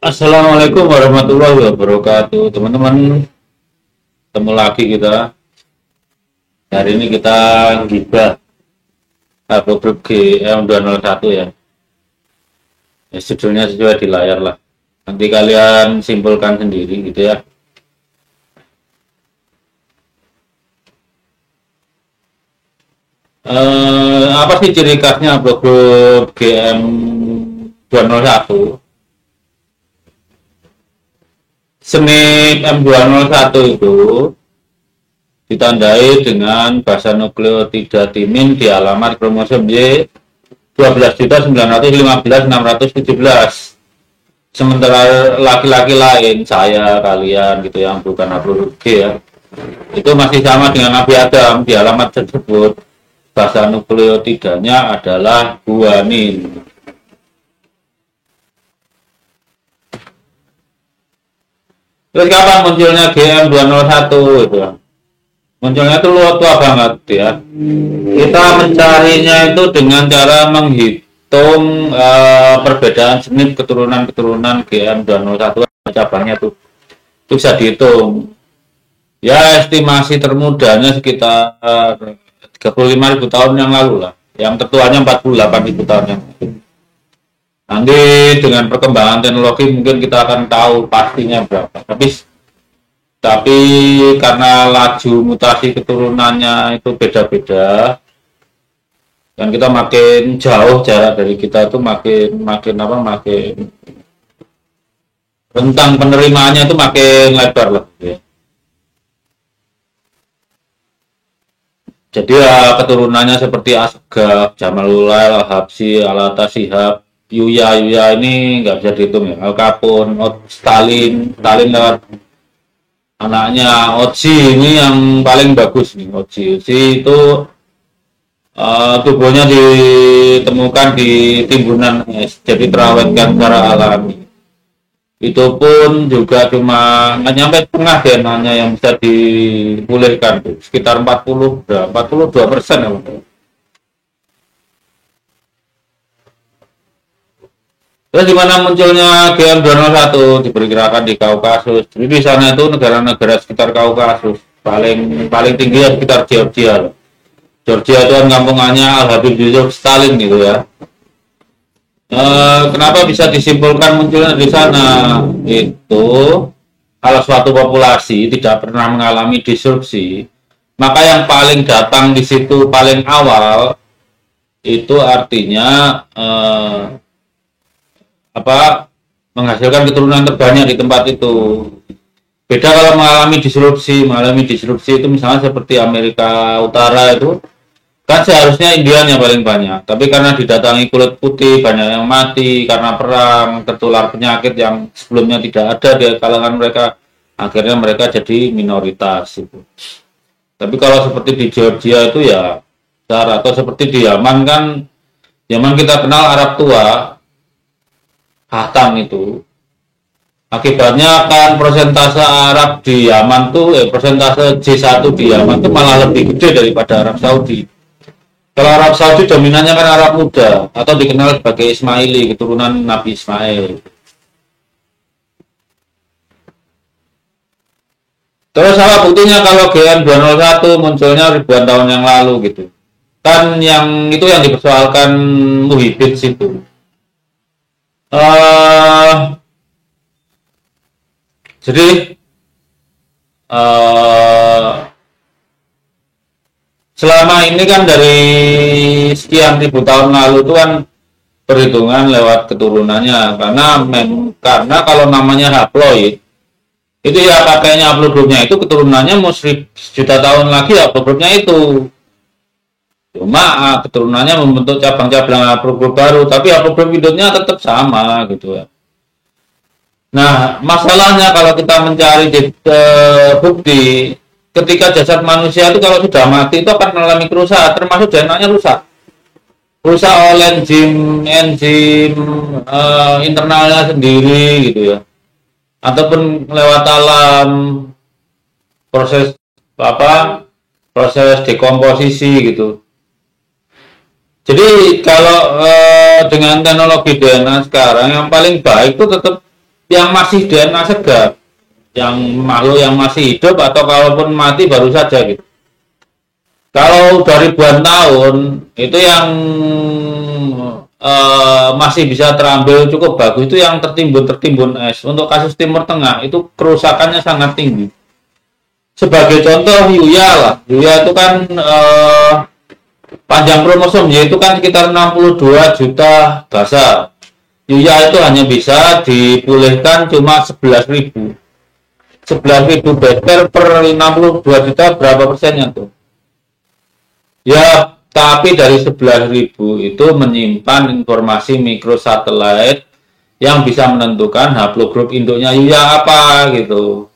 Assalamualaikum warahmatullahi wabarakatuh, teman-teman. Ketemu lagi kita. Hari ini kita gibah grup GM201 ya. Ya, judulnya sesuai di layar lah. Nanti kalian simpulkan sendiri gitu ya. Apa sih ciri khasnya grup GM201? Seni M201 itu ditandai dengan basa nukleotida timin di alamat kromosom Y 12.915.617. Sementara laki-laki lain, saya, kalian gitu yang bukan haplogrup G ya, itu masih sama dengan Nabi Adam. Di alamat tersebut basa nukleotidanya adalah guanin. Terus kapan munculnya GM201 itu? Munculnya itu luar tua banget ya. Kita mencarinya itu dengan cara menghitung perbedaan jenis keturunan-keturunan GM201 cabangnya tuh. Itu bisa dihitung. Ya estimasi termudanya sekitar 35.000 tahun yang lalu lah. Yang tertuanya 48.000 tahun yang lalu. Nanti dengan perkembangan teknologi mungkin kita akan tahu pastinya berapa. Tapi karena laju mutasi keturunannya itu beda-beda, dan kita makin jauh jarak dari kita itu makin rentang penerimaannya itu makin lebar lah. Ya. Jadi ya keturunannya seperti Asgaf, Jamalulail, Al-Habsyi, Al-Atashihab, Yuya ini nggak bisa dihitung ya. Al Capone, Stalin lewat anaknya Oji ini yang paling bagus nih. Oji itu tubuhnya ditemukan di timbunan es, jadi terawetkan secara alami. Itu pun juga cuma nggak nyampe setengah DNA-nya yang bisa dipulihkan tuh, sekitar 42% ya. Terus di mana munculnya GM201? Diperkirakan di Kaukasus. Jadi di sana itu negara-negara sekitar Kaukasus. Paling tinggi ya sekitar Georgia. Georgia itu kan kampungannya Al-Habib Yusuf Stalin gitu ya. Kenapa bisa disimpulkan munculnya di sana? Itu kalau suatu populasi tidak pernah mengalami disrupsi, maka yang paling datang di situ paling awal itu artinya menghasilkan keturunan terbanyak di tempat itu. Beda kalau mengalami disrupsi itu misalnya seperti Amerika Utara itu kan seharusnya Indianya paling banyak, tapi karena didatangi kulit putih banyak yang mati karena perang, tertular penyakit yang sebelumnya tidak ada di kalangan mereka, akhirnya mereka jadi minoritas itu. Tapi kalau seperti di Georgia itu ya atau seperti di Yaman kan, Yaman kita kenal Arab tua, Hatam itu. Akibatnya kan persentase Arab di Yaman tuh, persentase J1 di Yaman tuh malah lebih gede daripada Arab Saudi. Kalau Arab Saudi dominannya kan Arab muda atau dikenal sebagai Ismaili, keturunan Nabi Ismail. Terus apa buktinya kalau GM201 munculnya ribuan tahun yang lalu gitu? Kan yang itu yang dipersoalkan Muhyiddin situ. Jadi selama ini kan dari sekian ribu tahun lalu itu kan perhitungan lewat keturunannya, karena kalau namanya haploid itu ya kakeknya haplogrupnya itu keturunannya mau 1.000.000 tahun lagi haplogrupnya itu. Cuma keturunannya membentuk cabang-cabang haplogrup baru, tapi haplogrup induknya tetap sama gitu ya. Nah, masalahnya kalau kita mencari bukti ketika jasad manusia itu kalau sudah mati itu akan mengalami kerusakan, termasuk DNA-nya rusak oleh enzim internalnya sendiri gitu ya, ataupun lewat alam proses dekomposisi gitu. Jadi kalau dengan teknologi DNA sekarang yang paling baik itu tetap yang masih DNA segar, yang makhluk yang masih hidup atau kalaupun mati baru saja gitu. Kalau udah ribuan tahun itu yang masih bisa terambil cukup bagus itu yang tertimbun es. Untuk kasus Timur Tengah itu kerusakannya sangat tinggi. Sebagai contoh Yuya lah, Yuya itu kan panjang kromosom yaitu kan sekitar 62 juta basa. Yuya itu hanya bisa dipulihkan cuma 11.000. 11.000 better per 62 juta berapa persennya tuh? Ya, tapi dari 11.000 itu menyimpan informasi mikrosatelit yang bisa menentukan haplogrup induknya Yuya apa gitu.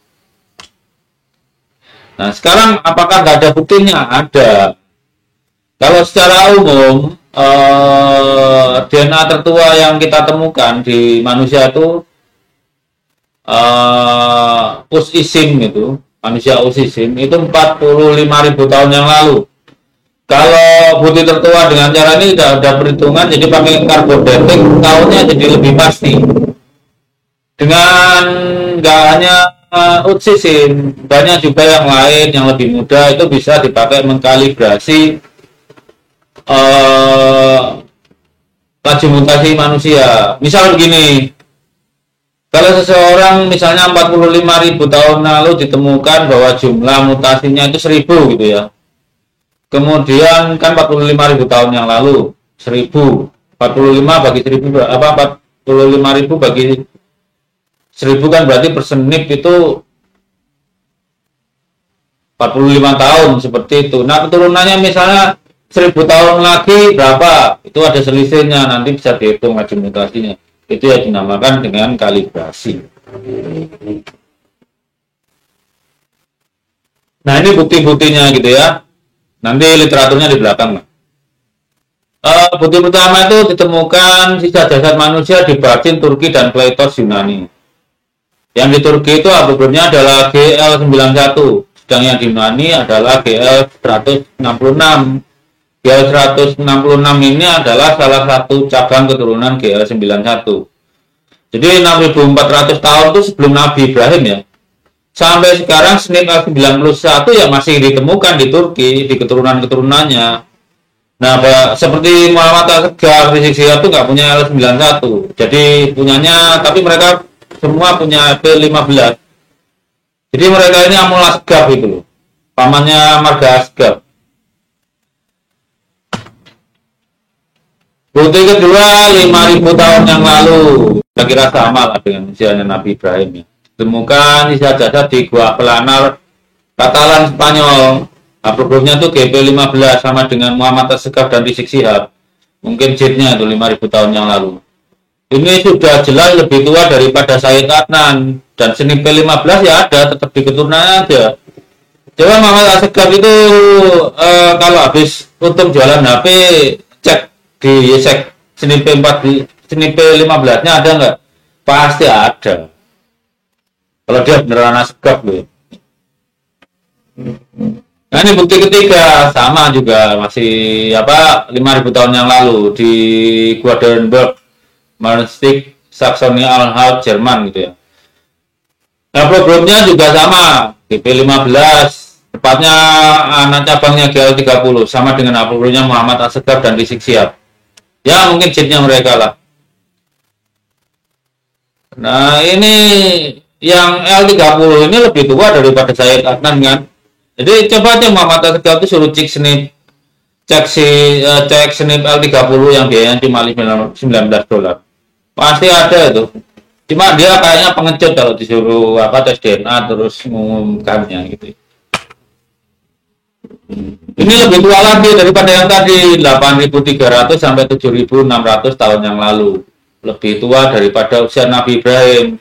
Nah, sekarang apakah nggak ada buktinya? Ada. Kalau secara umum, DNA tertua yang kita temukan di manusia itu Usisim itu, manusia Usisim itu 45.000 tahun yang lalu. Kalau bukti tertua dengan cara ini sudah ada perhitungan, jadi pakai carbon dating tahunnya jadi lebih pasti. Dengan nggak hanya Usisim, banyak juga yang lain yang lebih mudah itu bisa dipakai mengkalibrasi laju mutasi manusia. Misal begini, kalau seseorang misalnya 45.000 tahun lalu ditemukan bahwa jumlah mutasinya itu 1.000 gitu ya. Kemudian kan 45.000 tahun yang lalu 1.000, 45 bagi 1.000 apa 45.000 bagi 1.000 kan berarti persenip itu 45 tahun seperti itu. Nah, keturunannya misalnya 1.000 tahun lagi berapa? Itu ada selisihnya, nanti bisa dihitung laju mutasinya. Itu yang dinamakan dengan kalibrasi. Nah, ini bukti-buktinya gitu ya. Nanti literaturnya di belakang. Bukti pertama itu ditemukan sisa jasad manusia di Barcin, Turki dan Kleitos, Yunani. Yang di Turki itu haplogrupnya adalah GL91, sedang yang di Yunani adalah GL166. GL166 ini adalah salah satu cabang keturunan GL91. Jadi 6.400 tahun itu sebelum Nabi Ibrahim ya. Sampai sekarang SNP L91 yang masih ditemukan di Turki, di keturunan-keturunannya. Nah, seperti Muhammad Asghar Rizik Syihab itu nggak punya L91. Jadi punyanya, tapi mereka semua punya P15. Jadi mereka ini Amul Asghar gitu loh. Pamannya Marga Asghar. Bukti kedua 5.000 tahun yang lalu. Kira-kira sama lah dengan usianya Nabi Ibrahim ya. Ditemukan sisa jasad di Gua Pelanar, Katalan, Spanyol. Haplogrupnya tuh GP15 sama dengan Muhammad Asghar dan Rizik Syihab. Mungkin jitnya itu 5.000 tahun yang lalu. Ini sudah jelas lebih tua daripada Sayyid Adnan. Dan seni P15 ya ada, tetap di keturunan aja. Coba Muhammad Asghar itu kalau habis untung jualan HP, cek di Yesek seni P4 di seni P15 nya ada nggak? Pasti ada. Kalau dia beneran Asghar loh. Nah, ini bukti ketiga sama juga masih 5.000 tahun yang lalu di Guadenberg, Marnstig, Saxony Anhalt, Jerman gitu ya. Haplogrupnya juga sama, GP15, tepatnya anak cabangnya GL30 sama dengan haplogrupnya Muhammad Asghar dan Rizik Syihab. Ya mungkin jitnya mereka lah. Nah, ini yang L30 ini lebih tua daripada Sayyid Adnan kan. Jadi coba aja Muhammad Asghar itu suruh cek snip L30 yang biayanya cuma $19. Pasti ada itu. Cuma dia kayaknya pengecut kalau disuruh tes DNA terus mengumumkannya gitu. Ini lebih tua lagi daripada yang tadi 8.300 sampai 7.600 tahun yang lalu. Lebih tua daripada usia Nabi Ibrahim.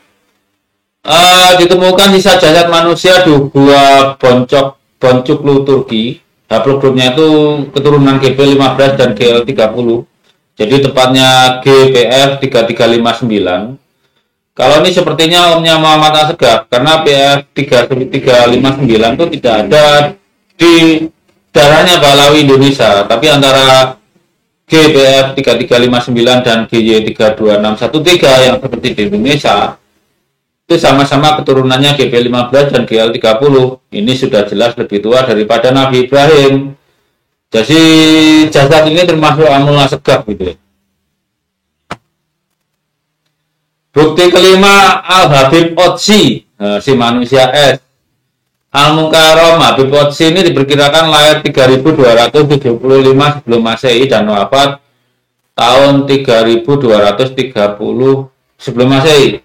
Ditemukan sisa jasad manusia di Gua Boncuklu, Turki. Haplogrupnya itu keturunan GP15 dan GL30. Jadi tepatnya GPF 3359. Kalau ini sepertinya omnya Muhammad Asghar karena PF 3359 itu tidak ada di darahnya Balawi Indonesia, tapi antara GPF 3359 dan GY 32613 yang seperti di Indonesia itu sama-sama keturunannya GB15 dan GL30. Ini sudah jelas lebih tua daripada Nabi Ibrahim. Jadi jasad ini termasuk amul asgaf gitu ya. Bukti kelima, Al-Habib Qudsi, si manusia es. Al-Mukarram Habib Qudsi ini diperkirakan lahir 3275 sebelum Masehi dan wafat tahun 3230 sebelum Masehi.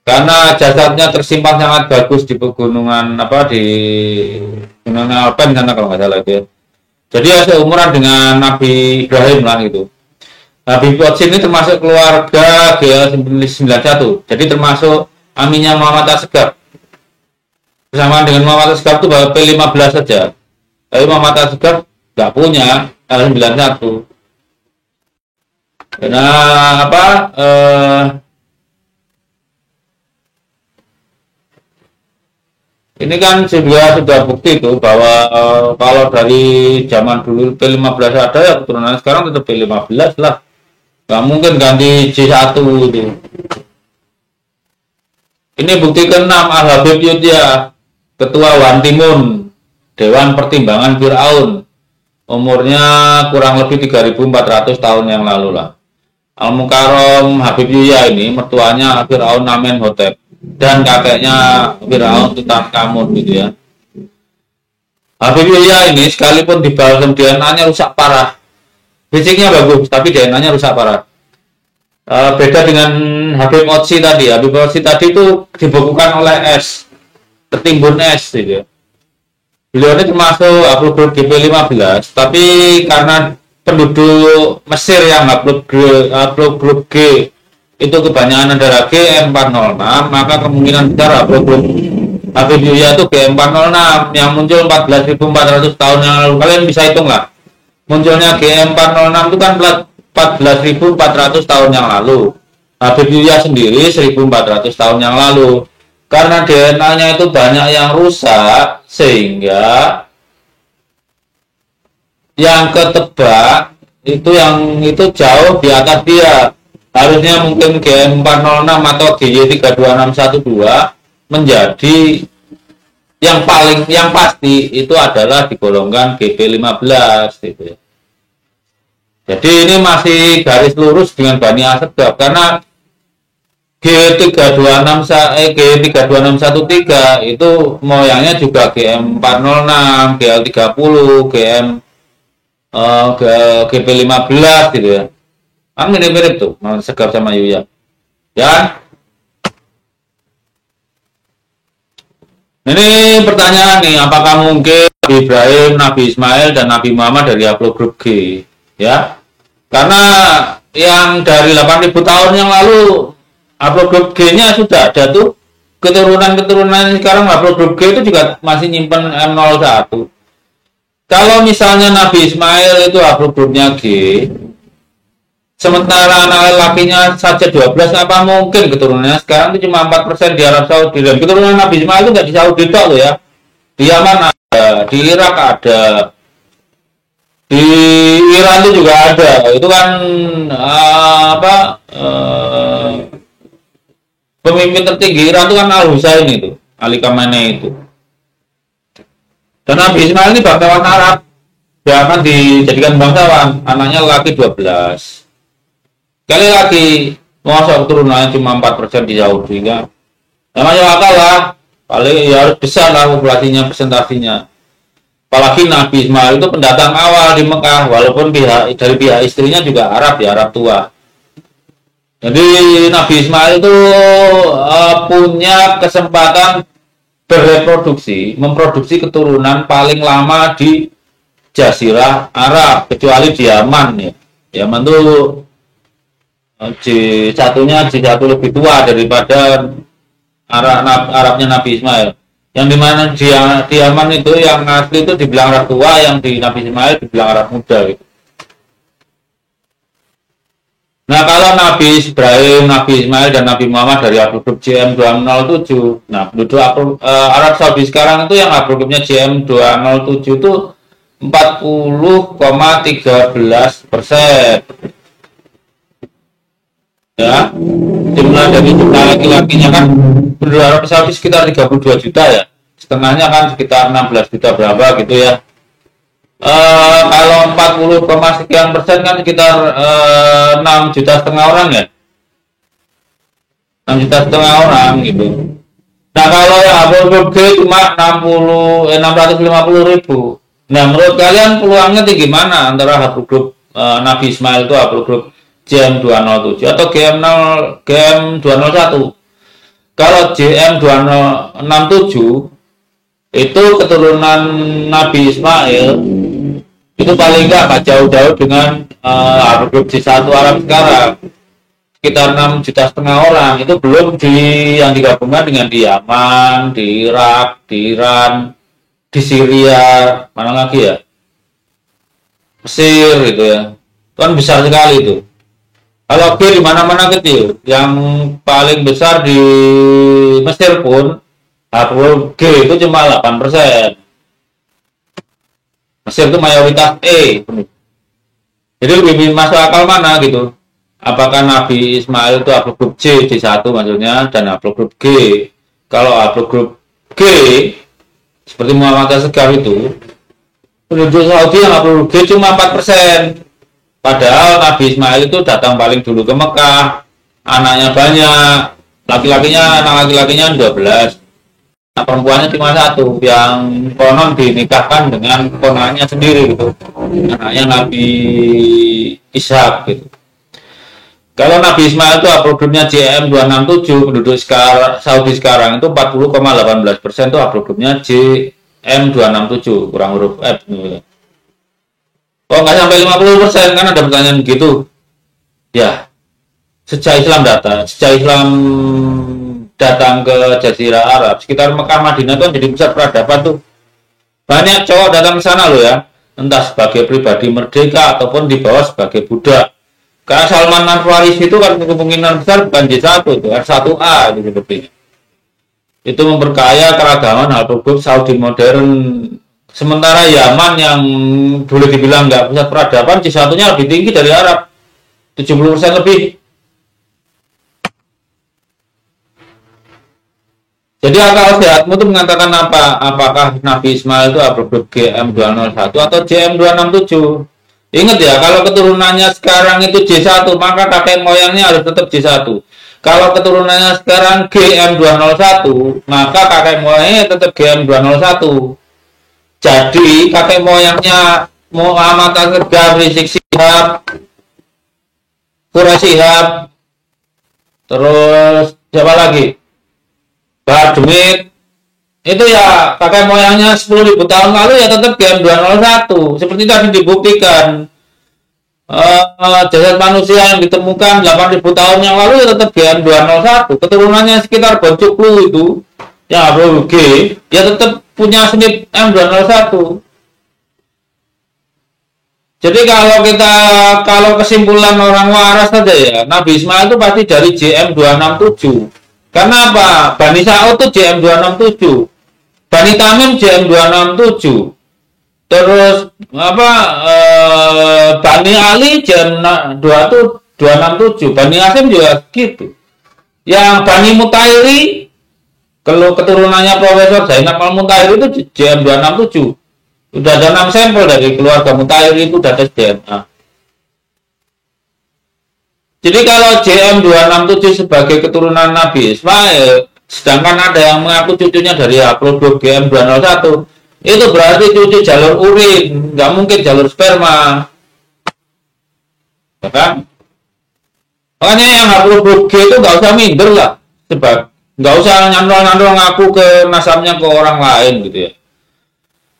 Karena jasadnya tersimpan sangat bagus di pegunungan di Gunung Alpen sana kalau nggak salah itu ya. Jadi ya seumuran dengan Nabi Ibrahim lah gitu. Habib Qudsi ini termasuk keluarga GL91. Jadi termasuk aminya Muhammad Asgaf. Bersamaan dengan Muhammad Asgaf itu baru P15 saja. Tapi Muhammad Asgaf nggak punya L91. Karena ini kan sudah bukti itu bahwa kalau dari zaman dulu P15 ada ya keturunan sekarang tetap P15 lah. Nggak mungkin ganti J1 itu. Ini bukti ke-6, Al-Habib Yudya, Ketua Wan Timun, Dewan Pertimbangan Fir'aun. Umurnya kurang lebih 3.400 tahun yang lalu lah. Al-Mukarram Habib Yudya ini mertuanya Fir'aun Amenhotep dan kakeknya Fir'aun Tutankhamun gitu ya. Habib Yudya ini sekalipun di balsam DNA-nya rusak parah. Fisiknya bagus, tapi DNA-nya rusak parah. Beda dengan Habib Qudsi tadi. Habib Qudsi tadi itu dibekukan oleh es, tertimbun es gitu ya. Beliau ini termasuk haplogrup GP15, tapi karena penduduk Mesir yang haplogrup G itu kebanyakan adalah GM406, maka kemungkinan besar haplogrup Habib Yudya itu GM406 yang muncul 14.400 tahun yang lalu. Kalian bisa hitung lah. Munculnya GM406 itu kan 14.400 tahun yang lalu. Habib Yudya sendiri 1.400 tahun yang lalu. Karena DNA-nya itu banyak yang rusak, sehingga yang ketebak itu jauh di atas dia. Harusnya mungkin GM406 atau GY32612 menjadi yang pasti itu adalah digolongkan GP15 gitu ya. Jadi ini masih garis lurus dengan Bani Asgaf karena G32613 itu moyangnya juga GM406, GL30, GP15 gitu ya. Kan mirip-mirip tuh Asgaf sama Yudya. Ya. Ini pertanyaan nih, apakah mungkin Nabi Ibrahim, Nabi Ismail, dan Nabi Muhammad dari haplogrup G? Ya, karena yang dari 8.000 tahun yang lalu haplogrup G-nya sudah ada tuh. Keturunan sekarang haplogrup G itu juga masih nyimpen M01. Kalau misalnya Nabi Ismail itu haplogrupnya G, sementara anak lakinya saja 12, apa mungkin keturunannya sekarang itu cuma 4% di Arab Saudi. Dan keturunan Nabi Ismail itu nggak di Saudi loh ya. Di Yaman ada, di Irak ada, di Iran itu juga ada. Itu kan pemimpin tertinggi Iran itu kan Al-Husain itu, Ali Khamenei itu. Dan Nabi Ismail ini bangsawan Arab, dia akan dijadikan bangsawan, anaknya laki 12. Sekali lagi, masa turunannya cuma 4% di Saudi kan? Namanya akal lah, paling ya harus besar lah populasinya, presentasinya. Apalagi Nabi Ismail itu pendatang awal di Mekah, walaupun dari pihak istrinya juga Arab ya, Arab tua. Jadi Nabi Ismail itu punya kesempatan memproduksi keturunan paling lama di Jazirah Arab, kecuali di Yaman ya. Yaman itu J1 lebih tua daripada Arabnya Nabi Ismail. Yang dimana di Yaman itu yang asli itu dibilang Arab tua, yang di Nabi Ismail dibilang Arab muda gitu. Nah, kalau Nabi Ibrahim, Nabi Ismail, dan Nabi Muhammad dari haplogrup JM207. Nah, penduduk Arab Saudi sekarang itu yang haplogrupnya JM207 itu 40,13%. ya. Jumlah dari jumlah laki-lakinya kan penduduk Arab Saudi sekitar 32 juta ya. Setengahnya kan sekitar 16 juta berapa gitu ya. Kalau 40, sekian persen kan sekitar 6 juta setengah orang ya. 6 juta setengah orang gitu. Nah kalau yang Haplogrup G cuma 650 ribu. Nah menurut kalian peluangnya tinggi mana antara Haplogrup Nabi Ismail itu Haplogrup JM207 atau GM201? Kalau JM267 itu keturunan Nabi Ismail, itu paling nggak jauh-jauh dengan Haplogrup J1 Arab sekarang. Sekitar 6 juta setengah orang, itu belum yang digabungkan dengan di Yaman, di Irak, di Iran, di Syria, mana lagi ya, Mesir gitu ya, itu kan besar sekali itu. Kalau G di mana-mana kecil, yang paling besar di Mesir pun G itu cuma 8%. Mesir itu mayoritas E. Jadi lebih masuk akal mana gitu? Apakah Nabi Ismail itu Haplogrup J1 maksudnya, dan Haplogrup G? Kalau Haplogrup G seperti Muhammad Asghar itu, penduduk Saudi yang Haplogrup G cuma 4%. Padahal Nabi Ismail itu datang paling dulu ke Mekah, anaknya banyak, anak laki-lakinya 12, nah, perempuannya cuma 1 yang konon dinikahkan dengan ponaknya sendiri gitu, anaknya Nabi Ishak gitu. Kalau Nabi Ismail itu haplogrupnya JM267, penduduk Saudi sekarang itu 40,18% itu haplogrupnya JM267, kurang huruf F. Oh nggak sampai 50%, kan ada pertanyaan gitu. Ya, sejak Islam datang ke Jazirah Arab, sekitar Mekah Madinah itu jadi pusat peradaban tuh. Banyak cowok datang ke sana loh ya, entah sebagai pribadi merdeka ataupun dibawa sebagai budak. Karena Salman Al-Farisi itu kan kemungkinan besar bukan J1 itu, R1A itu sepertinya. Itu memperkaya keragaman Haplogrup Saudi modern. Sementara Yaman yang boleh dibilang nggak pusat peradaban, J1-nya lebih tinggi dari Arab, 70% lebih. Jadi akal sehatmu itu mengatakan apa? Apakah Nabi Ismail itu Haplogrup GM201 atau JM267? Ingat ya, kalau keturunannya sekarang itu J1, maka kakek moyangnya harus tetap J1. Kalau keturunannya sekarang GM201, maka kakek moyangnya tetap GM201. Jadi kakek moyangnya Muhammad Asghar, Rizik Syihab, Quraisy Shihab, terus siapa lagi? Bahar Demit, itu ya kakek moyangnya 10.000 tahun lalu ya tetap GM201. Seperti tadi dibuktikan, jasad manusia yang ditemukan 8.000 tahun yang lalu ya tetap GM201. Keturunannya sekitar Boncuklu itu yang Haplogrup G ya tetap punya SNP M201. Jadi kalau kesimpulan orang waras saja ya, Nabi Ismail itu pasti dari JM267. Karena apa? Bani Sa'ud itu JM267, Bani Tamim JM267, terus Bani Ali JM267, Bani Hasyim juga gitu. Yang Bani Mutairi, kalau keturunannya Profesor Zainab Al-Mutairi itu JM267. Udah ada 6 sampel dari keluarga Mutairi itu udah tes DNA. Jadi kalau JM267 sebagai keturunan Nabi Ismail, sedangkan ada yang mengaku cucunya dari Haplogrup GM201, itu berarti cucu jalur urin, nggak mungkin jalur sperma. Ya kan? Makanya yang Haplogrup G itu nggak usah minder lah, sebab nggak usah nyandol-nyandol ngaku ke nasabnya ke orang lain gitu ya.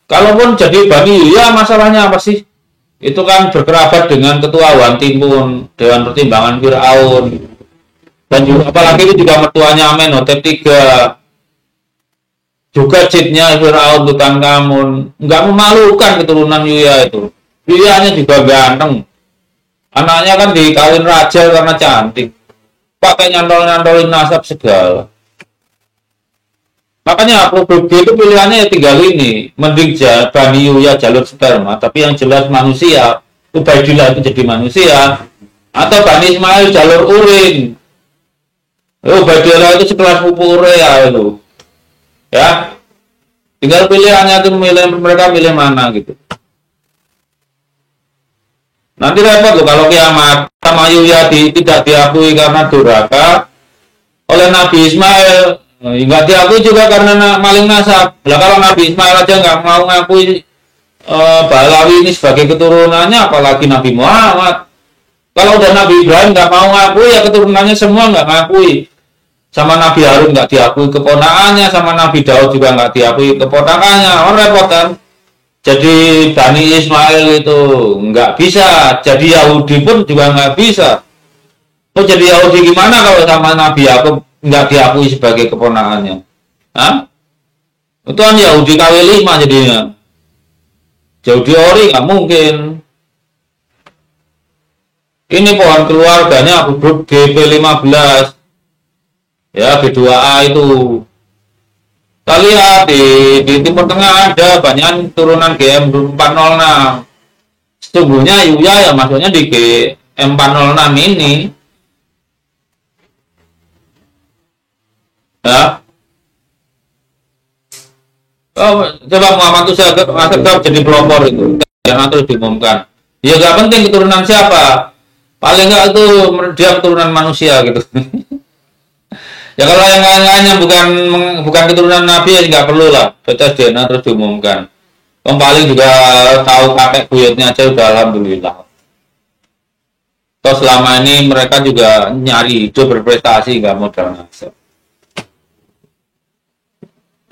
Kalaupun jadi Bani, ya masalahnya apa sih? Itu kan berkerabat dengan ketua Wan Timun, Dewan Pertimbangan Firaun, dan juga apalagi itu juga mertuanya Amenhotep III, juga cipnya Firaun Tutankhamun. Nggak memalukan keturunan Yuya itu. Yuyanya juga ganteng, anaknya kan dikawin raja karena cantik, pakai nyantol-nyantolin nasab segala. Makanya Haplogrup G itu pilihannya ya tinggal ini, mending Bani Yuya jalur sperma, tapi yang jelas manusia, Ubaidillah itu jadi manusia, Atau Bani Ismail jalur urin. Ubaidillah itu sekelas pupu ya itu. Ya. Tinggal pilihannya itu mereka pilih mana gitu. Nanti repot loh kalau kiamat sama Yuyadi tidak diakui karena durhaka oleh Nabi Ismail, nggak diakui juga karena maling nasab. Lah kalau Nabi Ismail aja nggak mau ngakui Balawi ini sebagai keturunannya, apalagi Nabi Muhammad. Kalau udah Nabi Ibrahim nggak mau ngakui, ya keturunannya semua nggak ngakui. Sama Nabi Harun nggak diakui keponakannya, sama Nabi Daud juga nggak diakui keponakannya. Orang repot kan? Jadi Bani Ismail itu nggak bisa, jadi Yahudi pun juga nggak bisa. Mau jadi Yahudi gimana kalau sama Nabi Yakub nggak diakui sebagai keponakannya? Hah? Itu kan Yahudi KW5 jadinya. Yahudi ori nggak mungkin. Ini pohon keluarganya grup GP15. Ya, B2A itu. Kita lihat di Timur Tengah ada banyak turunan GM406. Sesungguhnya Yuya ya maksudnya di GM406 ini. Ya. Oh, coba Muhammad Asegaf jadi pelopor itu. Jangan terus diumumkan. Ya gak penting keturunan siapa. Paling enggak itu dia keturunan manusia gitu. Ya kalau yang lain-lain yang bukan keturunan Nabi ya nggak perlu lah tes DNA terus diumumkan. Yang paling juga tahu kakek buyutnya aja udah alhamdulillah. Terus selama ini mereka juga nyari hidup berprestasi nggak modal nasab.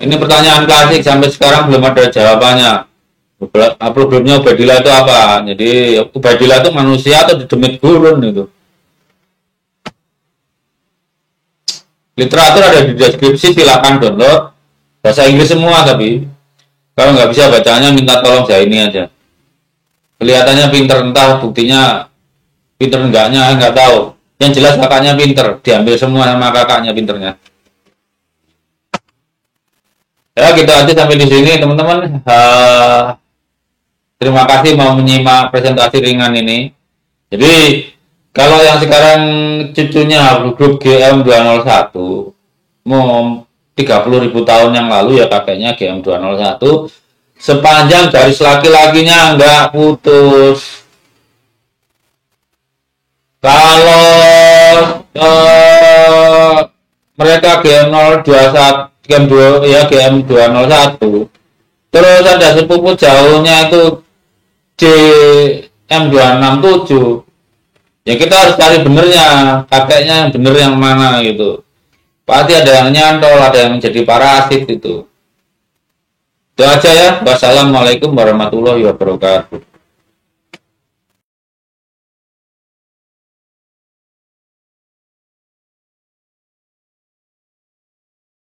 Ini pertanyaan klasik sampai sekarang belum ada jawabannya. Problemnya Ubaidillah itu apa? Jadi Ubaidillah itu manusia atau demit gurun itu? Literatur ada di deskripsi, silakan download. Bahasa Inggris semua tapi kalau nggak bisa bacanya minta tolong saya ini aja. Kelihatannya pinter, entah buktinya pinter enggaknya nggak tahu. Yang jelas kakaknya pinter, diambil semua sama kakaknya pinternya. Ya gitu aja sampai di sini teman-teman. Terima kasih mau menyimak presentasi ringan ini. Jadi kalau yang sekarang cucunya grup GM201 mau 30.000 tahun yang lalu ya kakeknya GM201 sepanjang garis laki-lakinya nggak putus. Kalau mereka GM201 terus ada sepupu jauhnya itu GM267 ya kita harus cari benernya, kakeknya yang bener yang mana gitu. Pasti ada yang nyantol, ada yang jadi parasit gitu. Itu aja ya. Wassalamualaikum warahmatullahi wabarakatuh.